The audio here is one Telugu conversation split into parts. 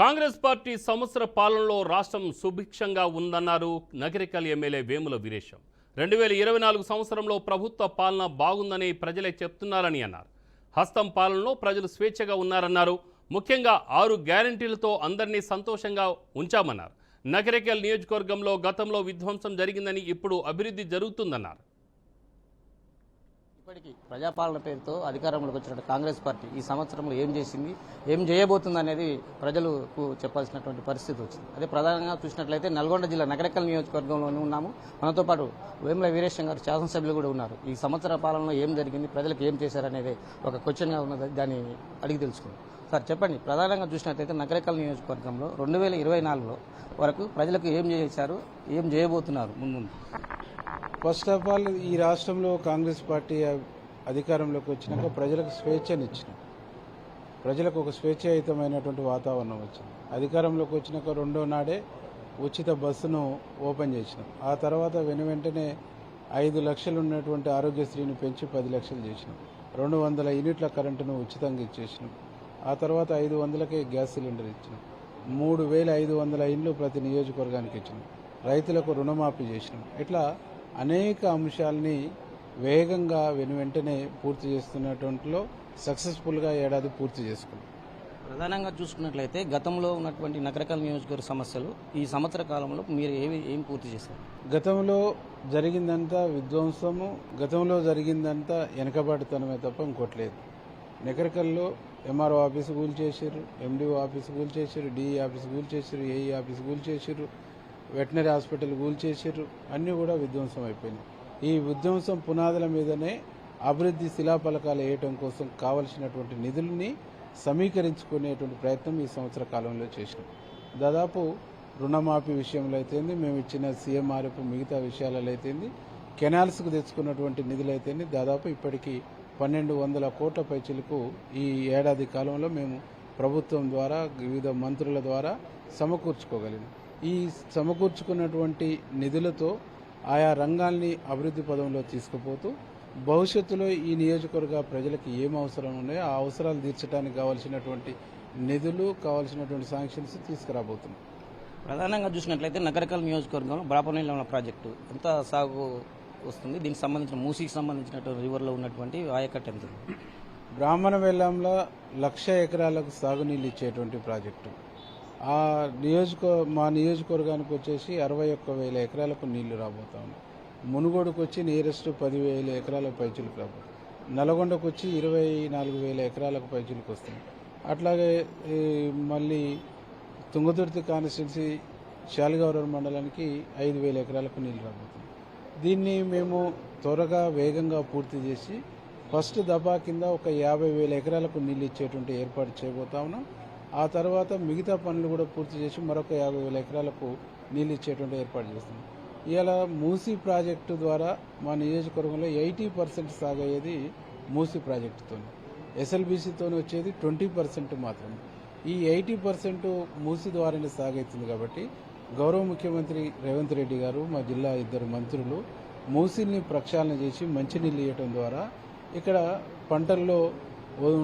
కాంగ్రెస్ పార్టీ సంవత్సర పాలనలో రాష్ట్రం సుభిక్షంగా ఉందన్నారు నగరికల్ ఎమ్మెల్యే వేముల వీరేశం. 2024 సంవత్సరంలో ప్రభుత్వ పాలన బాగుందని ప్రజలే చెప్తున్నారని అన్నారు. హస్తం పాలనలో ప్రజలు స్వేచ్ఛగా ఉన్నారన్నారు. ముఖ్యంగా 6 గ్యారెంటీలతో అందరినీ సంతోషంగా ఉంచామన్నారు. నగరికల్ నియోజకవర్గంలో గతంలో విధ్వంసం జరిగిందని ఇప్పుడు అభివృద్ధి జరుగుతుందన్నారు. ఇప్పటికీ ప్రజాపాలన పేరుతో అధికారంలోకి వచ్చిన కాంగ్రెస్ పార్టీ ఈ సంవత్సరంలో ఏం చేసింది, ఏం చేయబోతుంది అనేది ప్రజలకు చెప్పాల్సినటువంటి పరిస్థితి వచ్చింది. అదే ప్రధానంగా చూసినట్లయితే నల్గొండ జిల్లా నగరికల్ నియోజకవర్గంలోనే ఉన్నాము. మనతో పాటు వేముల వీరేశం గారు శాసనసభ్యులు కూడా ఉన్నారు. ఈ సంవత్సర పాలనలో ఏం జరిగింది, ప్రజలకు ఏం చేశారనేది ఒక క్వశ్చన్గా ఉన్నది. దాన్ని అడిగి తెలుసుకుందాం. సార్ చెప్పండి, ప్రధానంగా చూసినట్లయితే నగరికల్ నియోజకవర్గంలో 2024 వరకు ప్రజలకు ఏం చేశారు, ఏం చేయబోతున్నారు ముందు? ఫస్ట్ ఆఫ్ ఆల్ ఈ రాష్ట్రంలో కాంగ్రెస్ పార్టీ అధికారంలోకి వచ్చినాక ప్రజలకు స్వేచ్ఛనిచ్చిన, ప్రజలకు ఒక స్వేచ్ఛాయుతమైనటువంటి వాతావరణం వచ్చింది. అధికారంలోకి వచ్చినాక రెండో నాడే ఉచిత బస్సును ఓపెన్ చేసినాం. ఆ తర్వాత వెంటనే 5 లక్షలు ఉన్నటువంటి ఆరోగ్యశ్రీని పెంచి 10 లక్షలు చేసినాం. 200 యూనిట్ల కరెంటును ఉచితంగా ఇచ్చేసినాం. ఆ తర్వాత 500కే గ్యాస్ సిలిండర్ ఇచ్చినాం. 3500 ఇండ్లు ప్రతి నియోజకవర్గానికి ఇచ్చినాం. రైతులకు రుణమాఫీ చేసినాం. ఇట్లా అనేక అంశాలని వేగంగా వెంటనే పూర్తి చేస్తున్నటువంటిలో సక్సెస్ఫుల్గా ఏడాది పూర్తి చేసుకున్నాం. ప్రధానంగా చూసుకున్నట్లయితే గతంలో ఉన్నటువంటి నగరికల్ నియోజకవర్గ సమస్యలు ఈ సంవత్సర కాలంలో మీరు ఏం పూర్తి చేశారు? గతంలో జరిగిందంతా విధ్వంసము, గతంలో జరిగిందంతా వెనకబాటుతనమే తప్ప ఇంకోట్లేదు. నగరికల్లో ఎంఆర్ఓ ఆఫీసు కూల్చేసారు, ఎండిఓ ఆఫీసు కూల్చేసారు, డిఈ ఆఫీసు కూల్చేసారు, ఏఈ ఆఫీసు కూల్చేసారు, వెటనరీ హాస్పిటల్ కూల్చేసారు. అన్నీ కూడా విధ్వంసం అయిపోయినాయి. ఈ విధ్వంసం పునాదుల మీదనే అభివృద్ధి శిలాఫలకాలు వేయటం కోసం కావలసినటువంటి నిధుల్ని సమీకరించుకునేటువంటి ప్రయత్నం ఈ సంవత్సర కాలంలో చేసినాం. దాదాపు రుణమాఫీ విషయంలో అయితేంది, మేము ఇచ్చిన సీఎంఆర్ఎఫ్ మిగతా విషయాలలో అయితేంది, కెనాల్స్కు తెచ్చుకున్నటువంటి నిధులు అయితేంది, దాదాపు ఇప్పటికీ 1200 కోట్ల పైచిలకు ఈ ఏడాది కాలంలో మేము ప్రభుత్వం ద్వారా వివిధ మంత్రుల ద్వారా సమకూర్చుకోగలిగాం. ఈ సమకూర్చుకున్నటువంటి నిధులతో ఆయా రంగాల్ని అభివృద్ధి పదంలో తీసుకుపోతూ భవిష్యత్తులో ఈ నియోజకవర్గ ప్రజలకు ఏం అవసరం ఉన్నాయో ఆ అవసరాలు తీర్చడానికి కావాల్సినటువంటి నిధులు, కావాల్సినటువంటి శాంక్షన్స్ తీసుకురాబోతున్నాం. ప్రధానంగా చూసినట్లయితే నగరికల్ నియోజకవర్గంలో బ్రాహ్మణ ప్రాజెక్టు ఎంత సాగు వస్తుంది? దీనికి సంబంధించిన మూసీకి సంబంధించినటువంటి రివర్లో ఉన్నటువంటి ఆయకట్టు ఎంత? బ్రాహ్మణ వెల్లంలో 1,00,000 ఎకరాలకు సాగునీళ్ళు ఇచ్చేటువంటి ప్రాజెక్టు. మా నియోజకవర్గానికి వచ్చేసి 61,000 ఎకరాలకు నీళ్లు రాబోతా ఉన్నాయి. మునుగోడుకు వచ్చి నియరెస్ట్ 10,000 ఎకరాలకు పైచులకు రాబోతుంది. నల్గొండకు వచ్చి 24,000 ఎకరాలకు పైచులకు వస్తుంది. అట్లాగే మళ్ళీ తుంగతుర్తి కాన్స్టిట్యున్సీ శాలిగౌరవ మండలానికి 5,000 ఎకరాలకు నీళ్లు రాబోతుంది. దీన్ని మేము త్వరగా వేగంగా పూర్తి చేసి ఫస్ట్ దఫా కింద ఒక 50,000 ఎకరాలకు నీళ్ళు ఇచ్చేటువంటి ఏర్పాటు చేయబోతా ఉన్నాం. ఆ తర్వాత మిగతా పనులు కూడా పూర్తి చేసి మరొక 50,000 ఎకరాలకు నీళ్ళు ఇచ్చేటువంటి ఏర్పాటు చేస్తున్నాం. ఇవాళ మూసీ ప్రాజెక్టు ద్వారా మా నియోజకవర్గంలో 80% సాగయ్యేది మూసీ ప్రాజెక్టుతో, ఎస్ఎల్బీసీతో వచ్చేది 20% మాత్రమే. ఈ 80% మూసీ ద్వారానే సాగవుతుంది. కాబట్టి గౌరవ ముఖ్యమంత్రి రేవంత్ రెడ్డి గారు, మా జిల్లా 2 మంత్రులు మూసీని ప్రక్షాళన చేసి మంచినీళ్ళు ఇవ్వటం ద్వారా ఇక్కడ పంటల్లో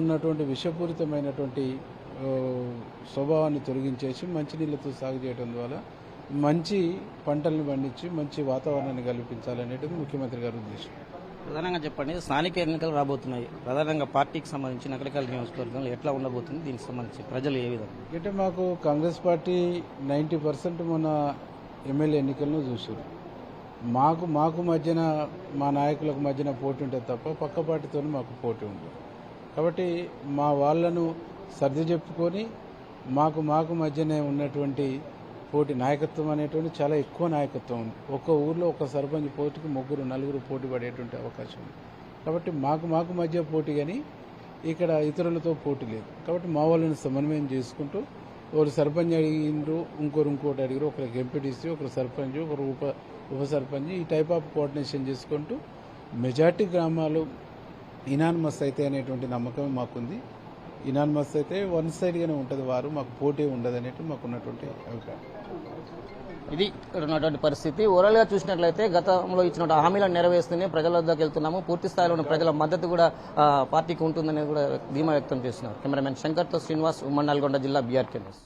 ఉన్నటువంటి విషపూరితమైనటువంటి స్వభావాన్ని తొలగించేసి మంచినీళ్లతో సాగు చేయడం ద్వారా మంచి పంటలను పండించి మంచి వాతావరణాన్ని కల్పించాలనేది ముఖ్యమంత్రి గారి ఉద్దేశం. ప్రధానంగా చెప్పండి, స్థానిక ఎన్నికలు రాబోతున్నాయి. ప్రధానంగా పార్టీకి సంబంధించి నగరికల్ నియోజకవర్గంలో ఎట్లా ఉండబోతుంది, దీనికి సంబంధించి ప్రజలు ఏ విధంగా? అంటే మాకు కాంగ్రెస్ పార్టీ 90% మొన్న ఎమ్మెల్యే ఎన్నికలను చూసారు. మాకు మధ్యన, మా నాయకులకు మధ్యన పోటీ ఉంటుంది తప్ప పక్క పార్టీతో మాకు పోటీ ఉంటుంది. కాబట్టి మా వాళ్లను సర్ది చెప్పుకొని మాకు మధ్యనే ఉన్నటువంటి పోటీ నాయకత్వం అనేటువంటి చాలా ఎక్కువ నాయకత్వం ఉంది. ఒక్క ఊర్లో ఒక సర్పంచ్ పోటీకి 3-4 పోటీ పడేటువంటి అవకాశం ఉంది. కాబట్టి మాకు మధ్య పోటీ, కానీ ఇక్కడ ఇతరులతో పోటీ లేదు. కాబట్టి మా వాళ్ళని సమన్వయం చేసుకుంటూ ఒకరు సర్పంచ్ అడిగిండ్రు, ఇంకోటి అడిగారు, ఒకరికి ఎంపీటీసీ, ఒకరు సర్పంచ్, ఒకరు ఉప సర్పంచ్, ఈ టైప్ ఆఫ్ కోఆర్డినేషన్ చేసుకుంటూ మెజార్టీ గ్రామాలు ఇనానిమస్ అయితే అనేటువంటి నమ్మకం మాకుంది. ఇనానిమస్ అయితే వన్ సైడ్గానే ఉంటుంది, వారు మాకు పోటీ ఉండదు అనేటువంటి మాకు ఉన్నటువంటి అభిప్రాయం. ఇది ఉన్నటువంటి పరిస్థితి. ఓవరాల్గా చూసినట్లయితే గతంలో ఇచ్చిన హామీలను నెరవేరుస్తూనే ప్రజల వద్దకు వెళ్తున్నాము. పూర్తి స్థాయిలో ఉన్న ప్రజల మద్దతు కూడా పార్టీకి ఉంటుందనేది కూడా ధీమా వ్యక్తం చేస్తున్నారు. కెమెరామెన్ శంకర్తో శ్రీనివాస్, ఉమ్మడి నల్గొండ జిల్లా బీఆర్కే న్యూస్.